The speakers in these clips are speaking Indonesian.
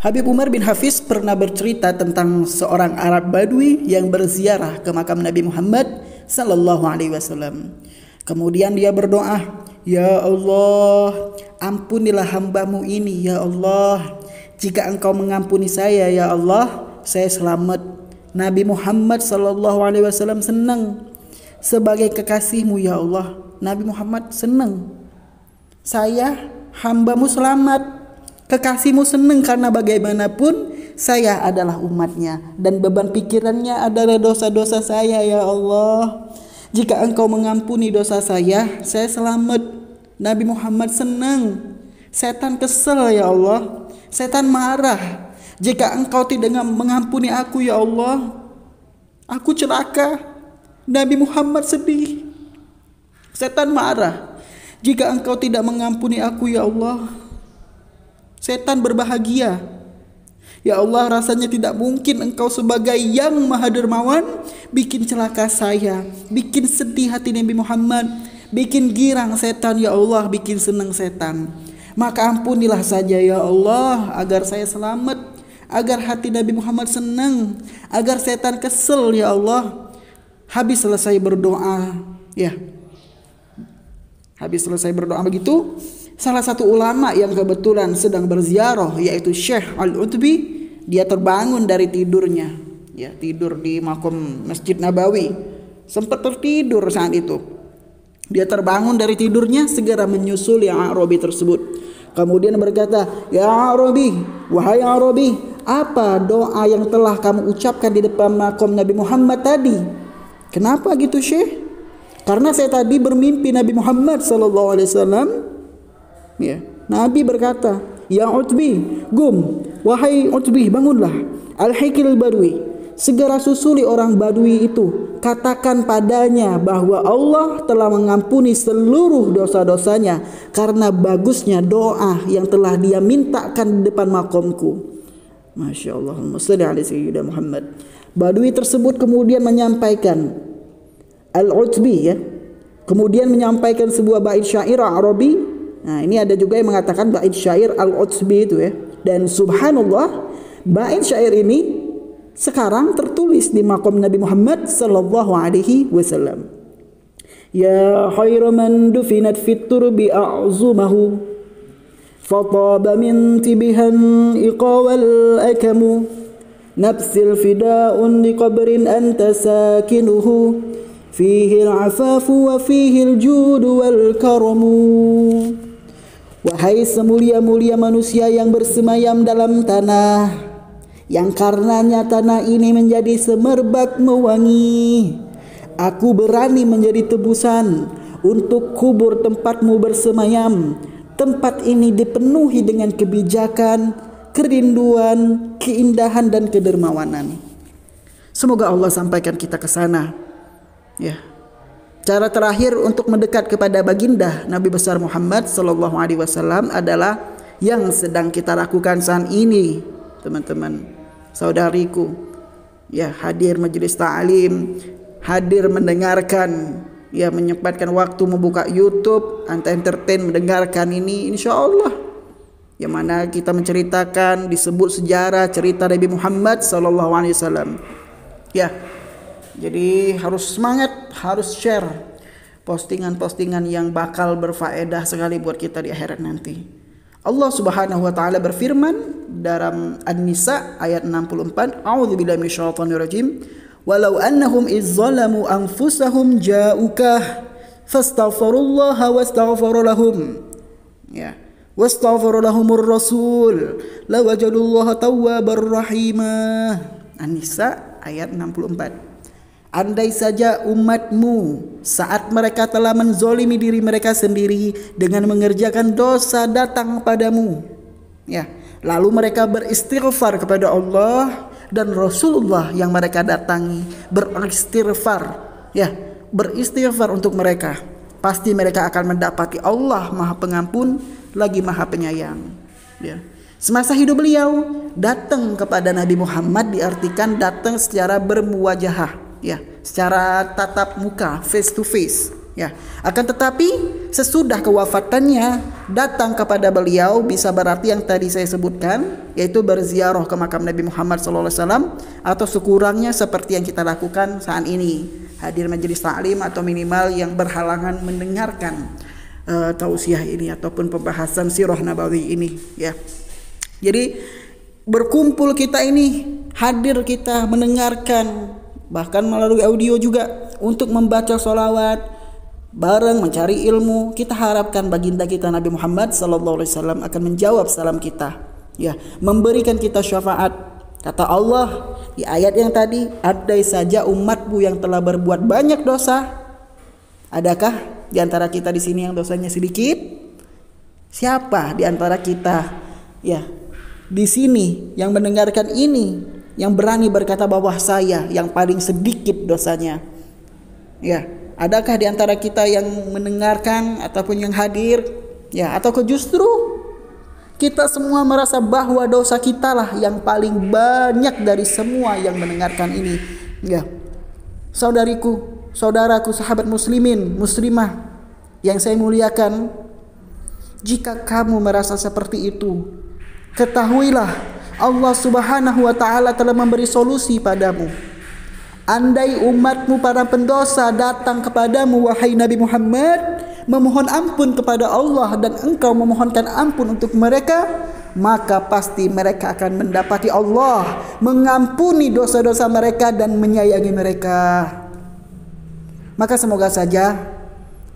Habib Umar bin Hafiz pernah bercerita tentang seorang Arab Badui yang berziarah ke makam Nabi Muhammad sallallahu alaihi wasallam. Kemudian dia berdoa, "Ya Allah, ampunilah hambamu ini ya Allah. Jika Engkau mengampuni saya ya Allah, saya selamat." Nabi Muhammad sallallahu alaihi wasallam senang. Sebagai kekasihmu ya Allah, Nabi Muhammad senang. Saya hambamu selamat. Kekasihmu senang karena bagaimanapun saya adalah umatnya dan beban pikirannya adalah dosa-dosa saya ya Allah. Jika Engkau mengampuni dosa saya selamat. Nabi Muhammad senang. Setan kesel ya Allah. Setan marah. Jika Engkau tidak mengampuni aku ya Allah, aku celaka. Nabi Muhammad sedih. Setan marah. Jika Engkau tidak mengampuni aku ya Allah, setan berbahagia. Ya Allah, rasanya tidak mungkin Engkau sebagai yang maha dermawan bikin celaka saya, bikin sedih hati Nabi Muhammad, bikin girang setan ya Allah, bikin senang setan. Maka ampunilah saja ya Allah agar saya selamat, agar hati Nabi Muhammad senang, agar setan kesel ya Allah. Habis selesai berdoa, habis selesai berdoa begitu, salah satu ulama yang kebetulan sedang berziarah yaitu Syekh Al-Utbi, dia terbangun dari tidurnya, tidur di makom Masjid Nabawi. Sempat tertidur saat itu. Dia terbangun dari tidurnya, segera menyusul yang Arabi tersebut. Kemudian berkata, "Ya Arabi, wahai Arabi, apa doa yang telah kamu ucapkan di depan makom Nabi Muhammad tadi?" "Kenapa gitu Syekh?" "Karena saya tadi bermimpi Nabi Muhammad sallallahu alaihi wasallam." Nabi berkata, "Ya Utbi, wahai Utbi, bangunlah. Al-Hikil Badui, segera susuli orang Badui itu. Katakan padanya bahwa Allah telah mengampuni seluruh dosa-dosanya karena bagusnya doa yang telah dia mintakan di depan makomku." Masya Allah, Salli ala Sayyidina Muhammad. Badui tersebut kemudian menyampaikan, Al-Utbi kemudian menyampaikan sebuah bait syair Arabi. Nah, ini ada juga yang mengatakan bait syair Al-Utbi itu Dan subhanallah, bait syair ini sekarang tertulis di makom Nabi Muhammad sallallahu alaihi wasallam. "Ya khairu man dufinat fit turbi a'zumahu, fataba min tibihan iqawal akamu, nafsil fida'un liqabrin anta sakinuhu, fihi al-afafu wa fihi al-judu wal karamu." Wahai semulia-mulia manusia yang bersemayam dalam tanah, yang karenanya tanah ini menjadi semerbak mewangi, aku berani menjadi tebusan untuk kubur tempatmu bersemayam. Tempat ini dipenuhi dengan kebijakan, kerinduan, keindahan dan kedermawanan. Semoga Allah sampaikan kita ke sana. Cara terakhir untuk mendekat kepada baginda Nabi besar Muhammad sallallahu alaihi wasallam adalah yang sedang kita lakukan saat ini, teman-teman, saudariku. Hadir majelis ta'lim, hadir mendengarkan, menyempatkan waktu membuka YouTube, Anta Entertain mendengarkan ini, insyaallah. Yang mana kita menceritakan, disebut sejarah cerita Nabi Muhammad sallallahu alaihi wasallam. Jadi harus semangat, harus share postingan-postingan yang bakal berfaedah sekali buat kita di akhirat nanti. Allah Subhanahu wa taala berfirman dalam An-Nisa ayat 64, A'udzubillahi minasyaitonir rajim, "Walau annahum izzalamu anfusahum ja'uka fastaghfirullaha wastaghfara lahum." Wastaghfara lahumur rasul lawajadullaha tawwabar rahimah. An-Nisa ayat 64. Andai saja umatmu saat mereka telah menzolimi diri mereka sendiri dengan mengerjakan dosa datang padamu, lalu mereka beristighfar kepada Allah dan Rasulullah yang mereka datangi, beristighfar untuk mereka, pasti mereka akan mendapati Allah Maha Pengampun lagi Maha Penyayang. Semasa hidup beliau, datang kepada Nabi Muhammad diartikan datang secara bermuwajahah, secara tatap muka, face to face. Ya, akan tetapi sesudah kewafatannya datang kepada beliau bisa berarti yang tadi saya sebutkan, yaitu berziarah ke makam Nabi Muhammad SAW, atau sekurangnya seperti yang kita lakukan saat ini, hadir majelis taklim atau minimal yang berhalangan mendengarkan tausiah ini ataupun pembahasan sirah nabawi ini. Ya, jadi berkumpul kita ini, hadir kita mendengarkan, bahkan melalui audio juga untuk membaca sholawat bareng, mencari ilmu. Kita harapkan baginda kita Nabi Muhammad SAW akan menjawab salam kita, ya, memberikan kita syafaat. Kata Allah di ayat yang tadi, andai saja umatmu yang telah berbuat banyak dosa. Adakah di antara kita di sini yang dosanya sedikit? Siapa di antara kita, ya, di sini yang mendengarkan ini yang berani berkata bahwa saya yang paling sedikit dosanya? Ya, adakah di antara kita yang mendengarkan ataupun yang hadir, ya, atau justru kita semua merasa bahwa dosa kita lah yang paling banyak dari semua yang mendengarkan ini? Ya, saudariku, saudaraku, sahabat muslimin, muslimah yang saya muliakan, jika kamu merasa seperti itu, ketahuilah Allah Subhanahu wa taala telah memberi solusi padamu. Andai umatmu para pendosa datang kepadamu wahai Nabi Muhammad, memohon ampun kepada Allah dan engkau memohonkan ampun untuk mereka, maka pasti mereka akan mendapati Allah mengampuni dosa-dosa mereka dan menyayangi mereka. Maka semoga saja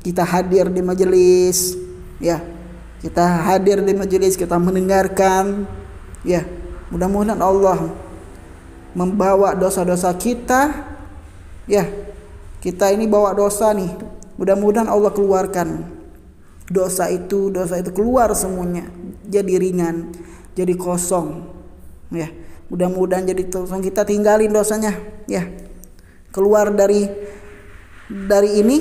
kita hadir di majelis, ya, kita hadir di majelis, kita mendengarkan, ya, mudah-mudahan Allah membawa dosa-dosa kita, ya, kita ini bawa dosa nih, mudah-mudahan Allah keluarkan dosa itu keluar semuanya, jadi ringan, jadi kosong, ya, mudah-mudahan jadi kosong, kita tinggalin dosanya, ya, keluar dari ini,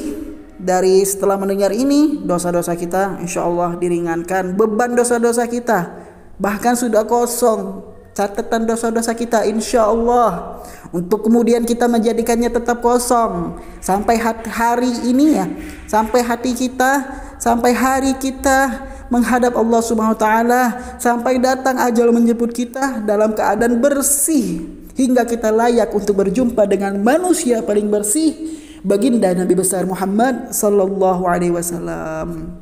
dari setelah mendengar ini, dosa-dosa kita insya Allah diringankan, beban dosa-dosa kita bahkan sudah kosong, catatan dosa-dosa kita insya Allah, untuk kemudian kita menjadikannya tetap kosong sampai hari ini, ya, sampai hari kita menghadap Allah Subhanahu wa taala, sampai datang ajal menjemput kita dalam keadaan bersih, hingga kita layak untuk berjumpa dengan manusia paling bersih, baginda Nabi besar Muhammad sallallahu alaihi wasallam.